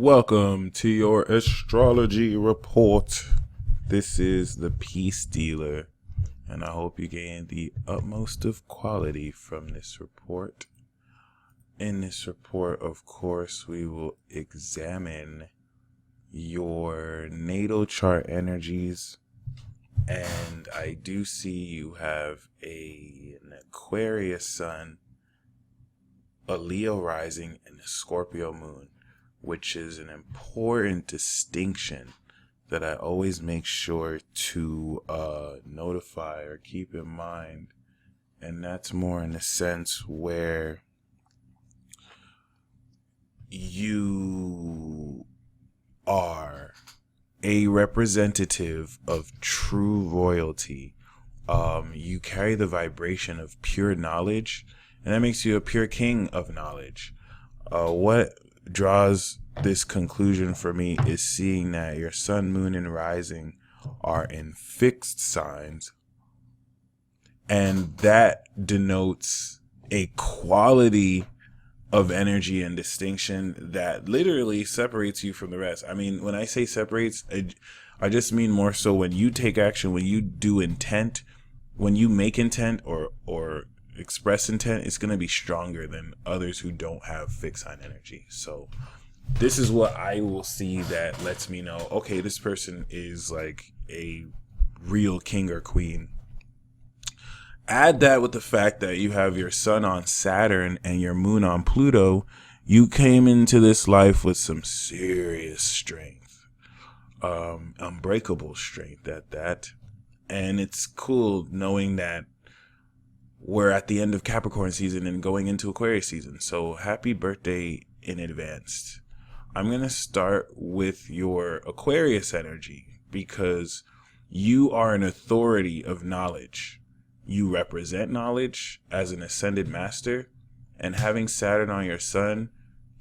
Welcome to your astrology report. This is the Peace Dealer, and I hope you gain the utmost of quality from this report. In this report, of course, we will examine your natal chart energies, and I do see you have an Aquarius sun, a Leo rising, and a Scorpio moon, which is an important distinction that I always make sure to notify or keep in mind. And that's more in the sense where you are a representative of true royalty. You carry the vibration of pure knowledge, and that makes you a pure king of knowledge. What draws this conclusion for me is seeing that your sun, moon, and rising are in fixed signs, and that denotes a quality of energy and distinction that literally separates you from the rest. I mean, when I say separates, I just mean more so when you take action, when you do intent, when you make intent or express intent, it's going to be stronger than others who don't have fixed sign energy. So this is what I will see that lets me know, okay, this person is like a real king or queen. Add that with the fact that you have your sun on Saturn and your moon on Pluto. You came into this life with some serious strength, unbreakable strength at that. And it's cool knowing that we're at the end of Capricorn season and going into Aquarius season. So happy birthday in advance. I'm going to start with your Aquarius energy because you are an authority of knowledge. You represent knowledge as an ascended master, and having Saturn on your sun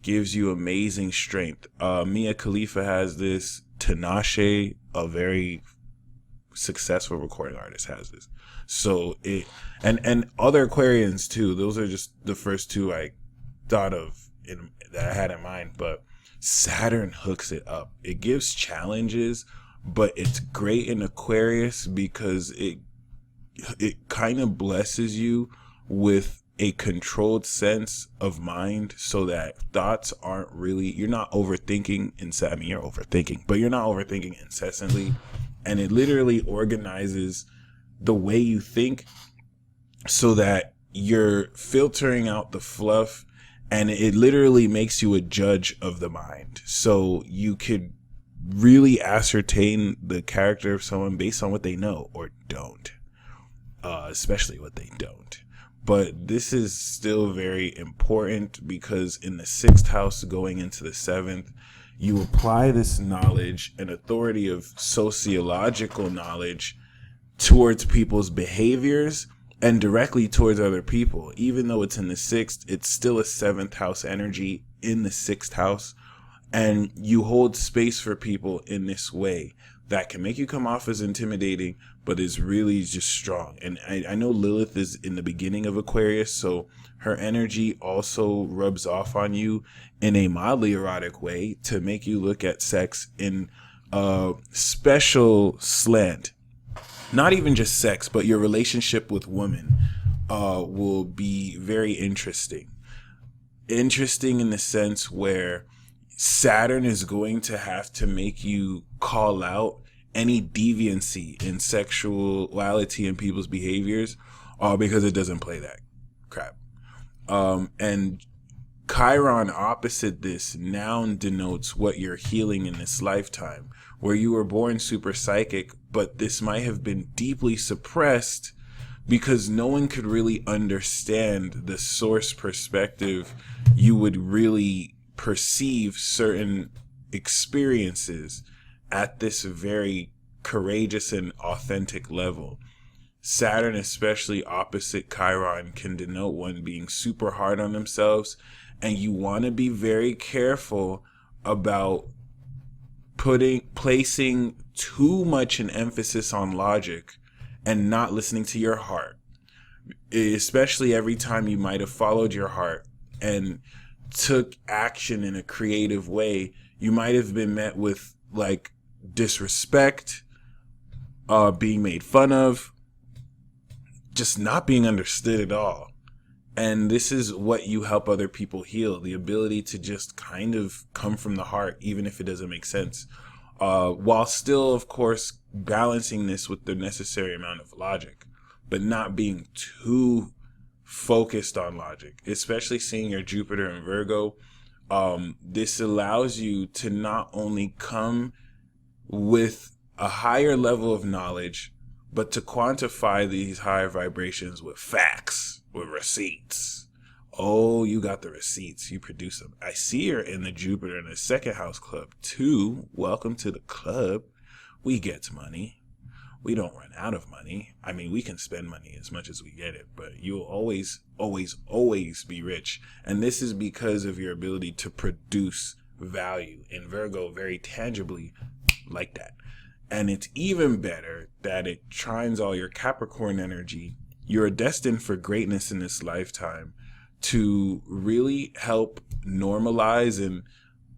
gives you amazing strength. Mia Khalifa has this. Tinashe, a very successful recording artist, has this. So and other Aquarians too. Those are just the first two I thought of that I had in mind. But Saturn hooks it up. It gives challenges, but it's great in Aquarius because it kind of blesses you with a controlled sense of mind, so that thoughts aren't really, you're not overthinking. I mean, you're overthinking, but you're not overthinking incessantly. And it literally organizes the way you think so that you're filtering out the fluff, and it literally makes you a judge of the mind. So you could really ascertain the character of someone based on what they know or don't, especially what they don't. But this is still very important because in the sixth house going into the seventh, you apply this knowledge and authority of sociological knowledge towards people's behaviors and directly towards other people. Even though it's in the sixth, it's still a seventh house energy in the sixth house. And you hold space for people in this way that can make you come off as intimidating, but is really just strong. And I know Lilith is in the beginning of Aquarius, so her energy also rubs off on you in a mildly erotic way to make you look at sex in a special slant. Not even just sex, but your relationship with women will be very interesting. Interesting in the sense where Saturn is going to have to make you call out any deviancy in sexuality and people's behaviors, because it doesn't play that crap. And Chiron opposite this noun denotes what you're healing in this lifetime, where you were born super psychic, but this might have been deeply suppressed because no one could really understand the source perspective. You would really perceive certain experiences at this very courageous and authentic level. Saturn, especially opposite Chiron, can denote one being super hard on themselves, and you want to be very careful about placing too much an emphasis on logic and not listening to your heart, especially every time you might have followed your heart and took action in a creative way. You might have been met with like disrespect, being made fun of, just not being understood at all. And this is what you help other people heal, the ability to just kind of come from the heart, even if it doesn't make sense, while still, of course, balancing this with the necessary amount of logic, but not being too focused on logic, especially seeing your Jupiter in Virgo. This allows you to not only come with a higher level of knowledge, but to quantify these higher vibrations with facts, with receipts. Oh, you got the receipts. You produce them. I see you're in the Jupiter in the second house club too. Welcome to the club. We get money. We don't run out of money. I mean, we can spend money as much as we get it, but you'll always, always, always be rich. And this is because of your ability to produce value in Virgo very tangibly like that. And it's even better that it trines all your Capricorn energy. You're destined for greatness in this lifetime to really help normalize and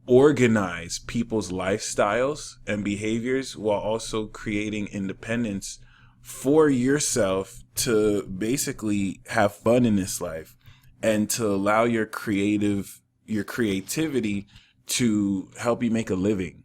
organize people's lifestyles and behaviors while also creating independence for yourself to basically have fun in this life and to allow your creativity to help you make a living.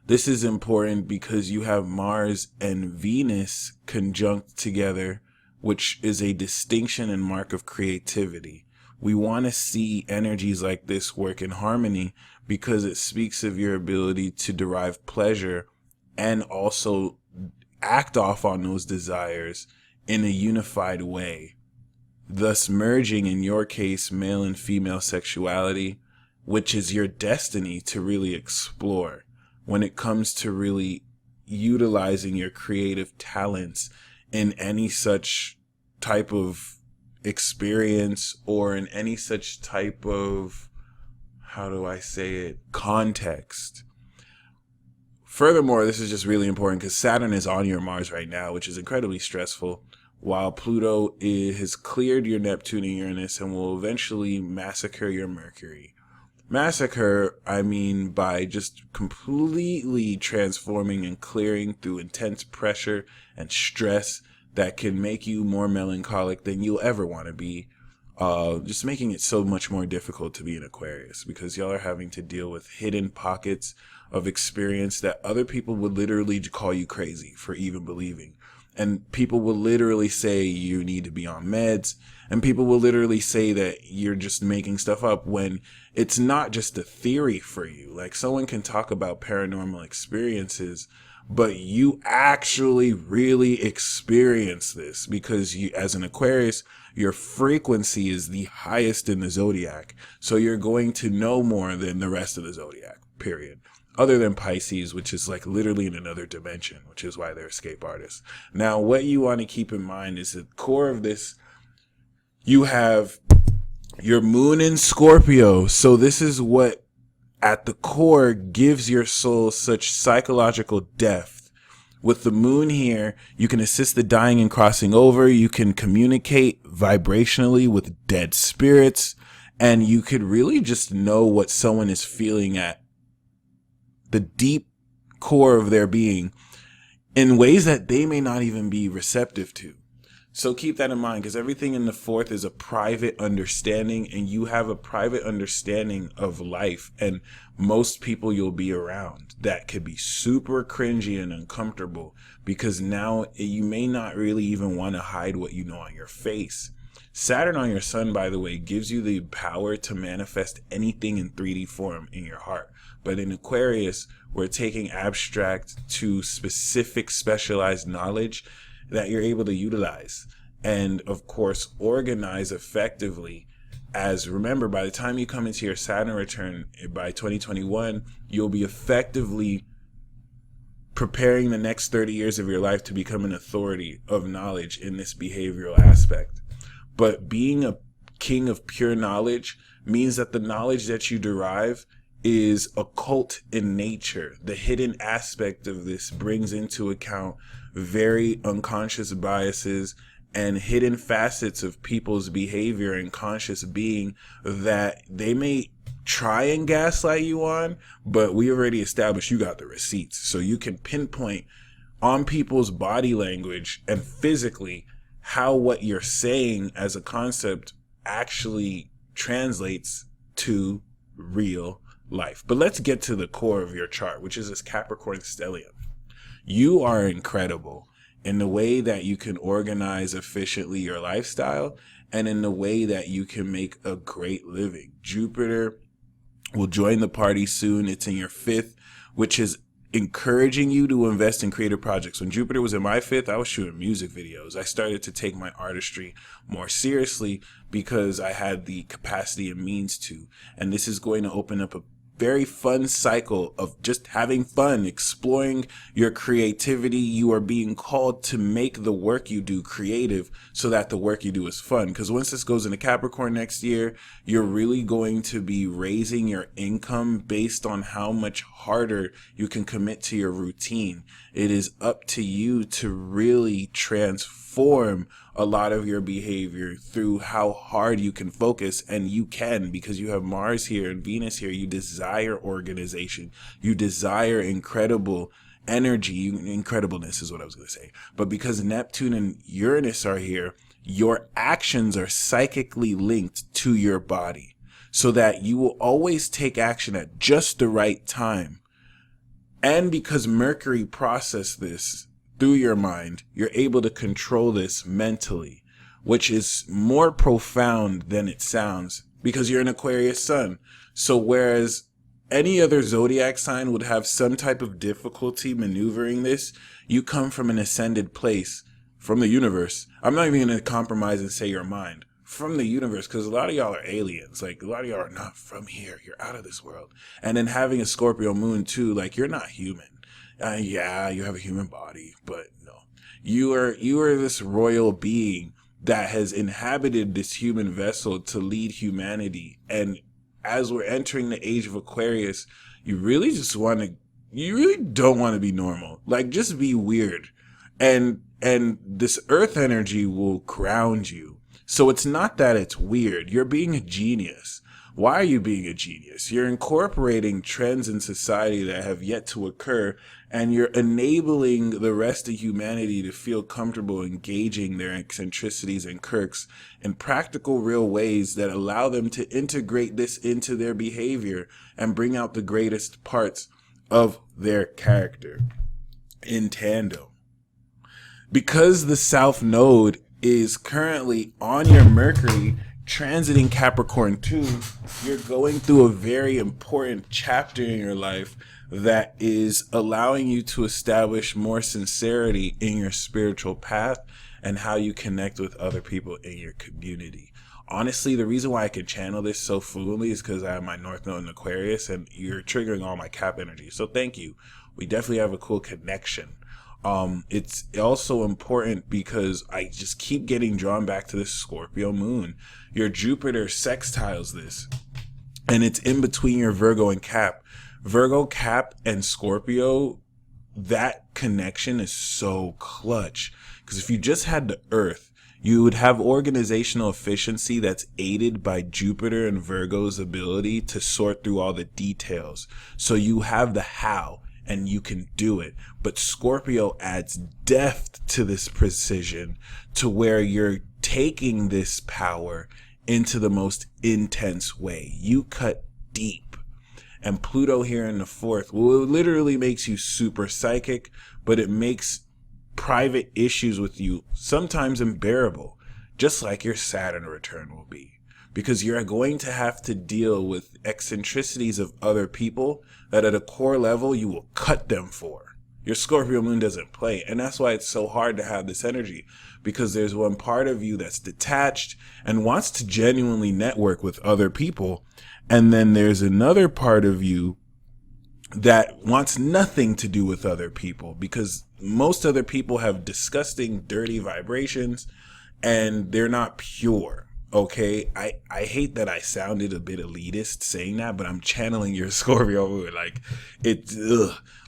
This is important because you have Mars and Venus conjunct together, which is a distinction and mark of creativity. We want to see energies like this work in harmony because it speaks of your ability to derive pleasure and also act off on those desires in a unified way, thus merging, in your case, male and female sexuality, which is your destiny to really explore when it comes to really utilizing your creative talents in any such type of experience or in any such type of, context. Furthermore, this is just really important because Saturn is on your Mars right now, which is incredibly stressful, while Pluto has cleared your Neptune and Uranus and will eventually massacre your Mercury. Massacre, I mean by just completely transforming and clearing through intense pressure and stress that can make you more melancholic than you'll ever want to be. Just making it so much more difficult to be an Aquarius because y'all are having to deal with hidden pockets of experience that other people would literally call you crazy for even believing. And people will literally say you need to be on meds. And people will literally say that you're just making stuff up when it's not just a theory for you. Like someone can talk about paranormal experiences, but you actually really experience this because you, as an Aquarius, your frequency is the highest in the zodiac. So you're going to know more than the rest of the zodiac, period. Other than Pisces, which is like literally in another dimension, which is why they're escape artists. Now, what you want to keep in mind is the core of this, you have your moon in Scorpio. So this is what at the core gives your soul such psychological depth. With the moon here, you can assist the dying in crossing over. You can communicate vibrationally with dead spirits. And you could really just know what someone is feeling at the deep core of their being in ways that they may not even be receptive to. So keep that in mind because everything in the fourth is a private understanding and you have a private understanding of life and most people you'll be around that could be super cringy and uncomfortable because now you may not really even want to hide what you know on your face. Saturn on your sun, by the way, gives you the power to manifest anything in 3D form in your heart. But in Aquarius, we're taking abstract to specific specialized knowledge that you're able to utilize and, of course, organize effectively. As remember, by the time you come into your Saturn return by 2021, you'll be effectively preparing the next 30 years of your life to become an authority of knowledge in this behavioral aspect. But being a king of pure knowledge means that the knowledge that you derive is occult in nature. The hidden aspect of this brings into account very unconscious biases and hidden facets of people's behavior and conscious being that they may try and gaslight you on, but we already established you got the receipts. So you can pinpoint on people's body language and physically how what you're saying as a concept actually translates to real life. But let's get to the core of your chart, which is this Capricorn stellium. You are incredible in the way that you can organize efficiently your lifestyle and in the way that you can make a great living. Jupiter will join the party soon. It's in your 5th, which is encouraging you to invest in creative projects. When Jupiter was in my 5th, I was shooting music videos. I started to take my artistry more seriously because I had the capacity and means to. And this is going to open up a very fun cycle of just having fun, exploring your creativity. You are being called to make the work you do creative so that the work you do is fun. Because once this goes into Capricorn next year, you're really going to be raising your income based on how much harder you can commit to your routine. It is up to you to really transform a lot of your behavior through how hard you can focus, and you can because you have Mars here and Venus here. You desire organization. You desire incredible energy. Incredibleness is what I was going to say. But because Neptune and Uranus are here, your actions are psychically linked to your body so that you will always take action at just the right time. And because Mercury processed this through your mind, you're able to control this mentally, which is more profound than it sounds because you're an Aquarius sun. So whereas any other zodiac sign would have some type of difficulty maneuvering this, you come from an ascended place from the universe. I'm not even going to compromise and say your mind. From the universe, because a lot of y'all are aliens. Like, a lot of y'all are not from here. You're out of this world. And then having a Scorpio moon too, like, you're not human. Yeah, you have a human body, but no. You are this royal being that has inhabited this human vessel to lead humanity. And as we're entering the age of Aquarius, you really don't want to be normal. Like, just be weird. And this earth energy will ground you. So it's not that it's weird. You're being a genius. Why are you being a genius? You're incorporating trends in society that have yet to occur, and you're enabling the rest of humanity to feel comfortable engaging their eccentricities and quirks in practical, real ways that allow them to integrate this into their behavior and bring out the greatest parts of their character in tandem. Because the South Node is currently on your Mercury, transiting Capricorn 2, you're going through a very important chapter in your life that is allowing you to establish more sincerity in your spiritual path and how you connect with other people in your community. Honestly, the reason why I can channel this so fluently is because I have my North Node in Aquarius and you're triggering all my Cap energy. So thank you. We definitely have a cool connection. It's also important because I just keep getting drawn back to this Scorpio moon. Your Jupiter sextiles this, and it's in between your Virgo and Cap. Virgo, Cap, and Scorpio, that connection is so clutch. Because if you just had the Earth, you would have organizational efficiency that's aided by Jupiter and Virgo's ability to sort through all the details. So you have the how. And you can do it. But Scorpio adds depth to this precision to where you're taking this power into the most intense way. You cut deep. And Pluto here in the 4th, well, it literally makes you super psychic, but it makes private issues with you sometimes unbearable, just like your Saturn return will be. Because you're going to have to deal with eccentricities of other people that at a core level you will cut them for. Your Scorpio moon doesn't play. And that's why it's so hard to have this energy. Because there's one part of you that's detached and wants to genuinely network with other people. And then there's another part of you that wants nothing to do with other people. Because most other people have disgusting, dirty vibrations and they're not pure. Okay, I hate that I sounded a bit elitist saying that, but I'm channeling your Scorpio moon. Like it's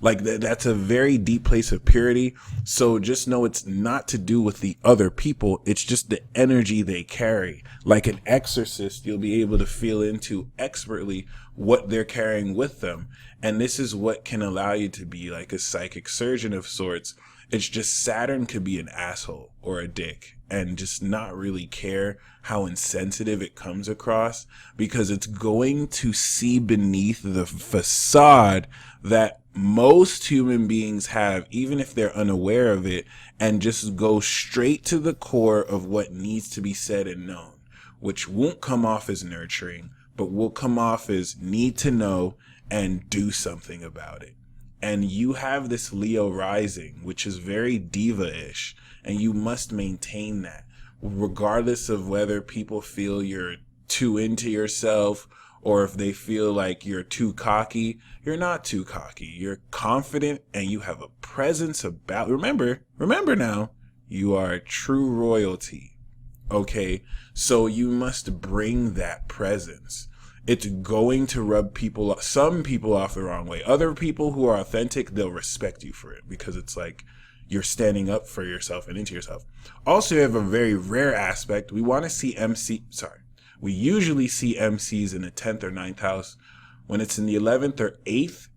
like that's a very deep place of purity. So just know it's not to do with the other people. It's just the energy they carry. Like an exorcist, you'll be able to feel into expertly what they're carrying with them. And this is what can allow you to be like a psychic surgeon of sorts. It's just Saturn could be an asshole or a dick and just not really care how insensitive it comes across, because it's going to see beneath the facade that most human beings have, even if they're unaware of it, and just go straight to the core of what needs to be said and known, which won't come off as nurturing, but will come off as need to know and do something about it. And you have this Leo rising, which is very diva-ish, and you must maintain that, regardless of whether people feel you're too into yourself or if they feel like you're too cocky. You're not too cocky. You're confident and you have a presence about. Remember now, you are true royalty. Okay, so you must bring that presence. It's going to rub some people off the wrong way. Other people who are authentic, they'll respect you for it because it's like you're standing up for yourself and into yourself. Also, you have a very rare aspect. We usually see MCs in the 10th or 9th house. When it's in the 11th or 8th,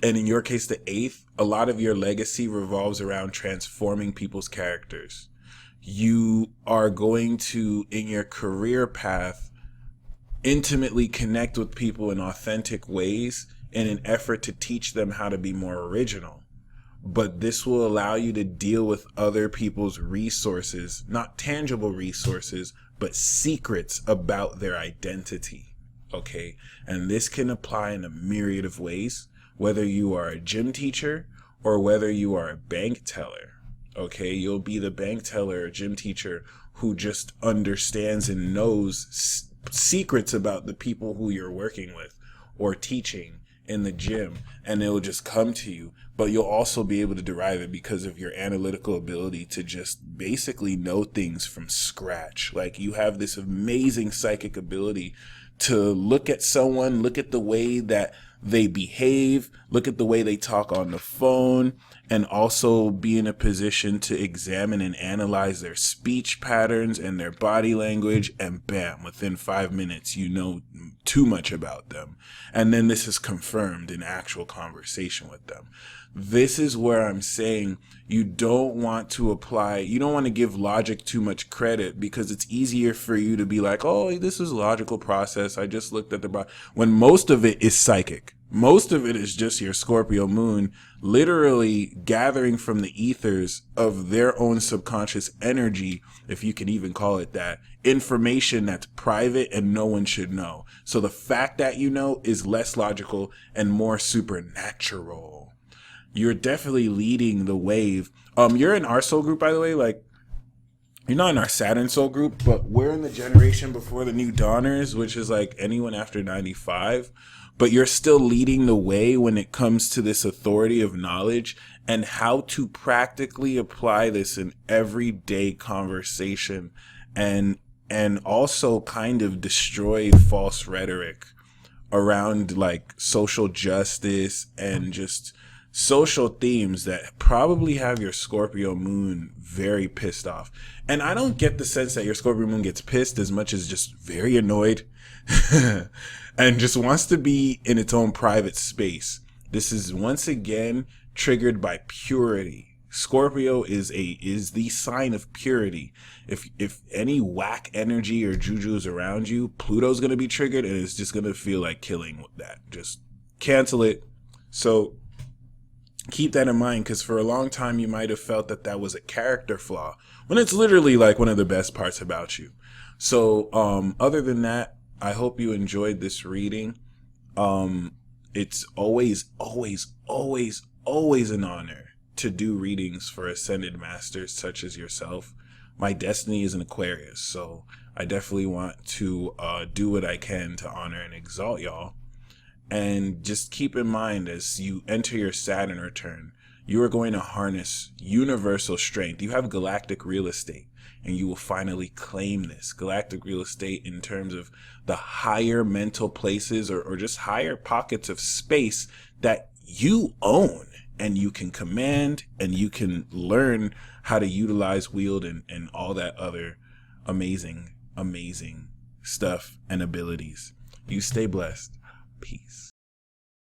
and in your case the 8th, a lot of your legacy revolves around transforming people's characters. You are going to, in your career path, intimately connect with people in authentic ways in an effort to teach them how to be more original. But this will allow you to deal with other people's resources, not tangible resources, but secrets about their identity. Okay. And this can apply in a myriad of ways, whether you are a gym teacher or whether you are a bank teller. Okay. You'll be the bank teller or gym teacher who just understands and knows secrets about the people who you're working with or teaching in the gym, and it will just come to you. But you'll also be able to derive it because of your analytical ability to just basically know things from scratch. Like you have this amazing psychic ability to look at someone, look at the way that they behave, look at the way they talk on the phone, and also be in a position to examine and analyze their speech patterns and their body language, and bam, within 5 minutes, you know too much about them. And then this is confirmed in actual conversation with them. This is where I'm saying you don't want to give logic too much credit, because it's easier for you to be like, oh, this is a logical process. I just looked at when most of it is psychic. Most of it is just your Scorpio moon literally gathering from the ethers of their own subconscious energy, if you can even call it that, information that's private and no one should know. So the fact that you know is less logical and more supernatural. You're definitely leading the wave. You're in our soul group, by the way. Like, you're not in our Saturn soul group, but we're in the generation before the new dawners, which is like anyone after 95. But you're still leading the way when it comes to this authority of knowledge and how to practically apply this in everyday conversation, and also kind of destroy false rhetoric around like social justice and just social themes that probably have your Scorpio moon very pissed off. And I don't get the sense that your Scorpio moon gets pissed as much as just very annoyed and just wants to be in its own private space. This is once again triggered by purity. Scorpio is the sign of purity. If any whack energy or juju is around you, Pluto's going to be triggered and it's just going to feel like killing with that. Just cancel it. So keep that in mind, because for a long time you might have felt that was a character flaw when it's literally like one of the best parts about you. So other than that, I hope you enjoyed this reading. It's always an honor to do readings for ascended masters such as yourself. My destiny is an Aquarius, so I definitely want to do what I can to honor and exalt y'all. And just keep in mind, as you enter your Saturn return, you are going to harness universal strength. You have galactic real estate. and you will finally claim this galactic real estate in terms of the higher mental places or just higher pockets of space that you own and you can command and you can learn how to utilize, wield, and all that other amazing stuff and abilities. You stay blessed. Peace.